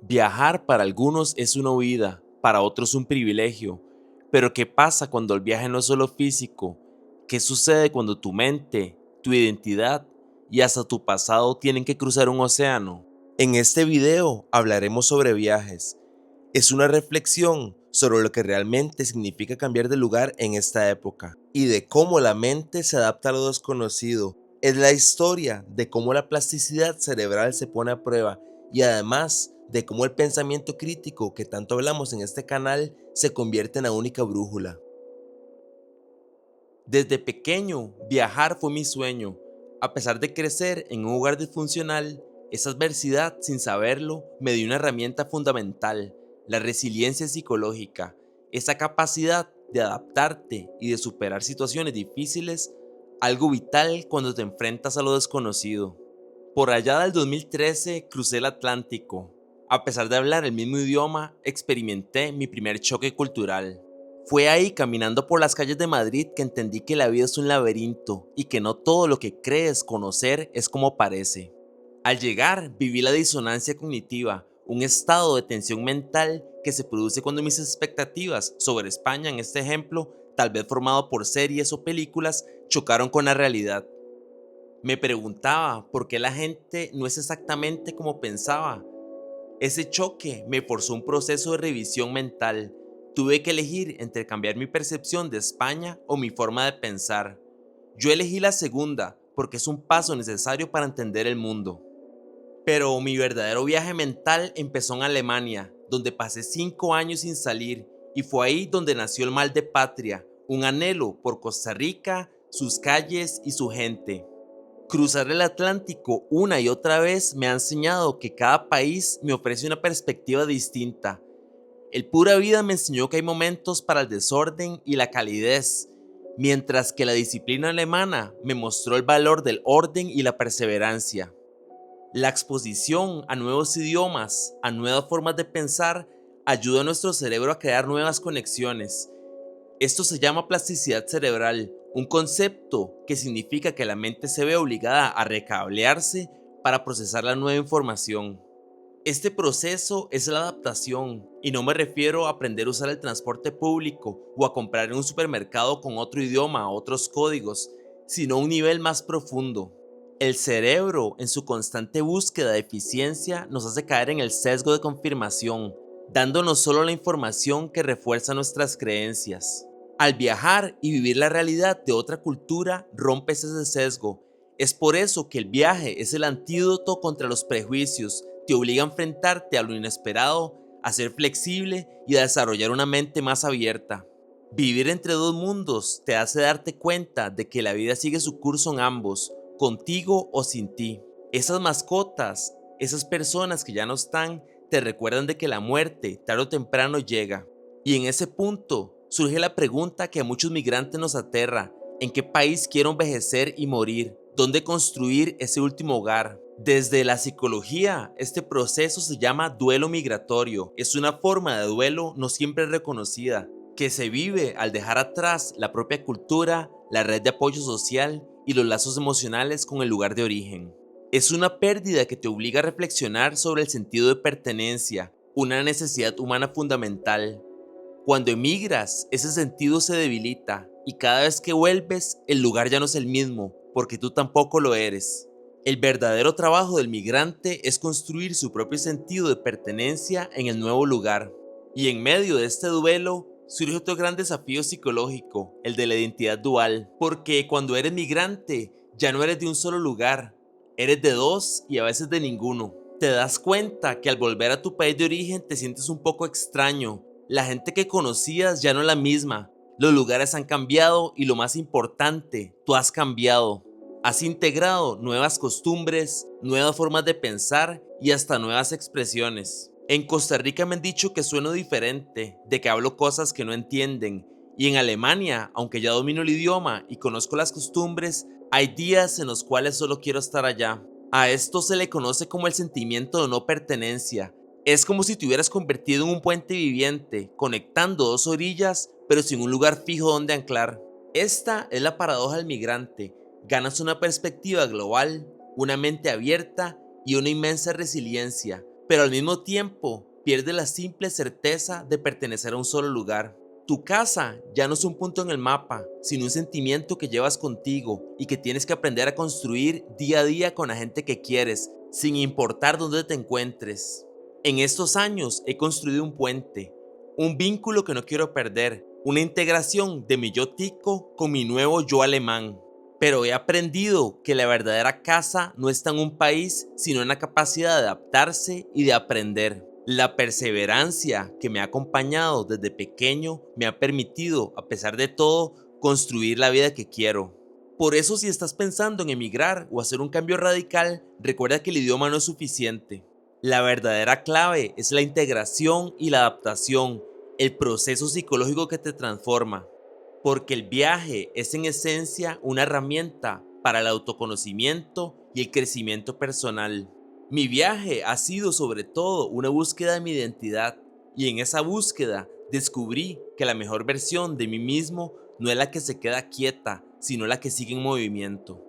Viajar para algunos es una huida, para otros un privilegio. Pero ¿qué pasa cuando el viaje no es solo físico? ¿Qué sucede cuando tu mente, tu identidad y hasta tu pasado tienen que cruzar un océano? En este video hablaremos sobre viajes. Es una reflexión sobre lo que realmente significa cambiar de lugar en esta época y de cómo la mente se adapta a lo desconocido. Es la historia de cómo la plasticidad cerebral se pone a prueba y además de cómo el pensamiento crítico que tanto hablamos en este canal se convierte en la única brújula. Desde pequeño, viajar fue mi sueño. A pesar de crecer en un hogar disfuncional, esa adversidad, sin saberlo, me dio una herramienta fundamental: la resiliencia psicológica, esa capacidad de adaptarte y de superar situaciones difíciles, algo vital cuando te enfrentas a lo desconocido. Por allá del 2013 crucé el Atlántico. A pesar de hablar el mismo idioma, experimenté mi primer choque cultural. Fue ahí, caminando por las calles de Madrid, que entendí que la vida es un laberinto y que no todo lo que crees conocer es como parece. Al llegar, viví la disonancia cognitiva, un estado de tensión mental que se produce cuando mis expectativas sobre España, en este ejemplo, tal vez formado por series o películas, chocaron con la realidad. Me preguntaba por qué la gente no es exactamente como pensaba. Ese choque me forzó un proceso de revisión mental. Tuve que elegir entre cambiar mi percepción de España o mi forma de pensar. Yo elegí la segunda porque es un paso necesario para entender el mundo. Pero mi verdadero viaje mental empezó en Alemania, donde pasé 5 años sin salir, y fue ahí donde nació el mal de patria, un anhelo por Costa Rica, sus calles y su gente. Cruzar el Atlántico una y otra vez me ha enseñado que cada país me ofrece una perspectiva distinta. El pura vida me enseñó que hay momentos para el desorden y la calidez, mientras que la disciplina alemana me mostró el valor del orden y la perseverancia. La exposición a nuevos idiomas, a nuevas formas de pensar, ayuda a nuestro cerebro a crear nuevas conexiones. Esto se llama plasticidad cerebral, un concepto que significa que la mente se ve obligada a recablearse para procesar la nueva información. Este proceso es la adaptación, y no me refiero a aprender a usar el transporte público o a comprar en un supermercado con otro idioma o otros códigos, sino a un nivel más profundo. El cerebro, en su constante búsqueda de eficiencia, nos hace caer en el sesgo de confirmación, dándonos solo la información que refuerza nuestras creencias. Al viajar y vivir la realidad de otra cultura, rompes ese sesgo. Es por eso que el viaje es el antídoto contra los prejuicios, te obliga a enfrentarte a lo inesperado, a ser flexible y a desarrollar una mente más abierta. Vivir entre dos mundos te hace darte cuenta de que la vida sigue su curso en ambos, contigo o sin ti. Esas mascotas, esas personas que ya no están, te recuerdan de que la muerte tarde o temprano llega. Y en ese punto surge la pregunta que a muchos migrantes nos aterra: ¿en qué país quiero envejecer y morir? ¿Dónde construir ese último hogar? Desde la psicología, este proceso se llama duelo migratorio. Es una forma de duelo no siempre reconocida, que se vive al dejar atrás la propia cultura, la red de apoyo social y los lazos emocionales con el lugar de origen. Es una pérdida que te obliga a reflexionar sobre el sentido de pertenencia, una necesidad humana fundamental. Cuando emigras, ese sentido se debilita y cada vez que vuelves, el lugar ya no es el mismo, porque tú tampoco lo eres. El verdadero trabajo del migrante es construir su propio sentido de pertenencia en el nuevo lugar. Y en medio de este duelo, surge otro gran desafío psicológico, el de la identidad dual, porque cuando eres migrante, ya no eres de un solo lugar, eres de dos y a veces de ninguno. Te das cuenta que al volver a tu país de origen te sientes un poco extraño. La gente que conocías ya no es la misma, los lugares han cambiado y lo más importante, tú has cambiado. Has integrado nuevas costumbres, nuevas formas de pensar y hasta nuevas expresiones. En Costa Rica me han dicho que sueno diferente, de que hablo cosas que no entienden. Y en Alemania, aunque ya domino el idioma y conozco las costumbres, hay días en los cuales solo quiero estar allá. A esto se le conoce como el sentimiento de no pertenencia. Es como si te hubieras convertido en un puente viviente, conectando dos orillas, pero sin un lugar fijo donde anclar. Esta es la paradoja del migrante. Ganas una perspectiva global, una mente abierta y una inmensa resiliencia, pero al mismo tiempo pierdes la simple certeza de pertenecer a un solo lugar. Tu casa ya no es un punto en el mapa, sino un sentimiento que llevas contigo y que tienes que aprender a construir día a día con la gente que quieres, sin importar dónde te encuentres. En estos años he construido un puente, un vínculo que no quiero perder, una integración de mi yo tico con mi nuevo yo alemán. Pero he aprendido que la verdadera casa no está en un país, sino en la capacidad de adaptarse y de aprender. La perseverancia que me ha acompañado desde pequeño me ha permitido, a pesar de todo, construir la vida que quiero. Por eso, si estás pensando en emigrar o hacer un cambio radical, recuerda que el idioma no es suficiente. La verdadera clave es la integración y la adaptación, el proceso psicológico que te transforma. Porque el viaje es en esencia una herramienta para el autoconocimiento y el crecimiento personal. Mi viaje ha sido sobre todo una búsqueda de mi identidad, y en esa búsqueda descubrí que la mejor versión de mí mismo no es la que se queda quieta, sino la que sigue en movimiento.